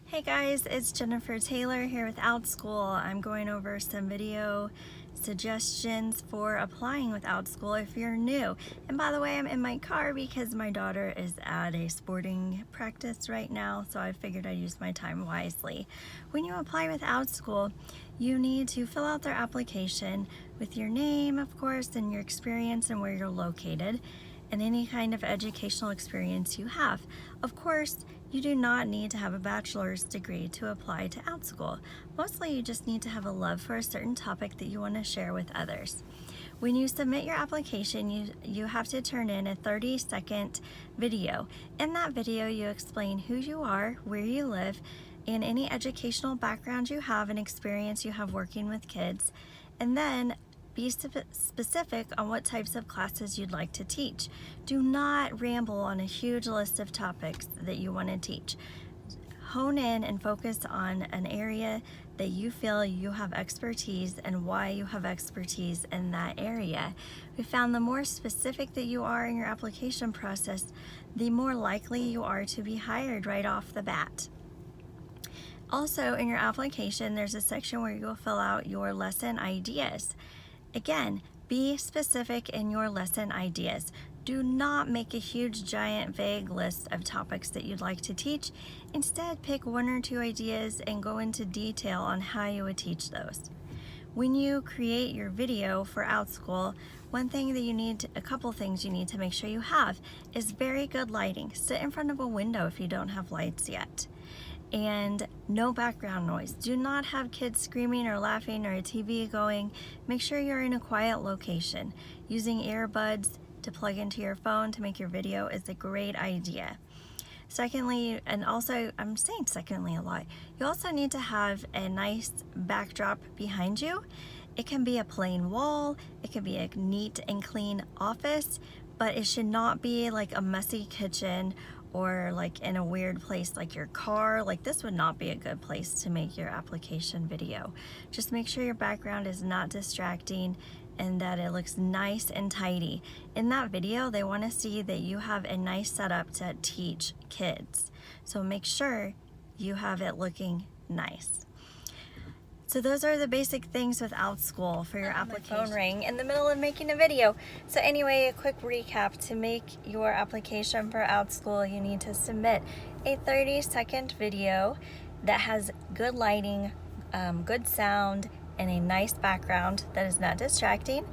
Hey guys, it's Jennifer Taylor here with Outschool. I'm going over some video suggestions for applying with Outschool if you're new. And by the way, I'm in my car because my daughter is at a sporting practice right now, so I figured I'd use my time wisely. When you apply with Outschool, you need to fill out their application with your name, of course, and your experience and where you're located, and any kind of educational experience you have. Of course, you do not need to have a bachelor's degree to apply to Outschool. Mostly you just need to have a love for a certain topic that you want to share with others. When you submit your application, you have to turn in a 30-second video. In that video, you explain who you are, where you live, and any educational background you have and experience you have working with kids, and then be specific on what types of classes you'd like to teach. Do not ramble on a huge list of topics that you want to teach. Hone in and focus on an area that you feel you have expertise and why you have expertise in that area. We found the more specific that you are in your application process, the more likely you are to be hired right off the bat. Also, in your application, there's a section where you'll fill out your lesson ideas. Again, be specific in your lesson ideas. Do not make a huge, giant, vague list of topics that you'd like to teach. Instead, pick one or two ideas and go into detail on how you would teach those. When you create your video for Outschool, a couple things you need to make sure you have is very good lighting. Sit in front of a window if you don't have lights yet. And no background noise. Do not have kids screaming or laughing or a TV going. Make sure you're in a quiet location. Using earbuds to plug into your phone to make your video is a great idea. Secondly, and also I'm saying secondly a lot, you also need to have a nice backdrop behind you. It can be a plain wall, it can be a neat and clean office, but it should not be like a messy kitchen or like in a weird place like your car. Like this would not be a good place to make your application video. Just make sure your background is not distracting and that it looks nice and tidy. In that video, they want to see that you have a nice setup to teach kids. So make sure you have it looking nice. So those are the basic things with Outschool for your application. My phone rang in the middle of making a video. So anyway, a quick recap. To make your application for Outschool, you need to submit a 30-second video that has good lighting, good sound, and a nice background that is not distracting,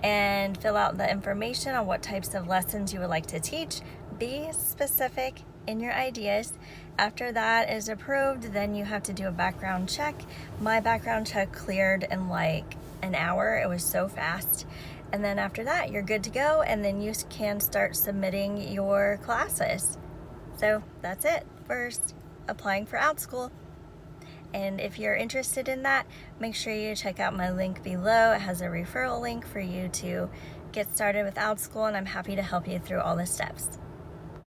and fill out the information on what types of lessons you would like to teach. Be specific in your ideas. After that is approved, then you have to do a background check. My background check cleared in like an hour. It was so fast. And then after that, you're good to go, and then you can start submitting your classes. So that's it for applying for Outschool. And if you're interested in that, make sure you check out my link below. It has a referral link for you to get started with Outschool, and I'm happy to help you through all the steps.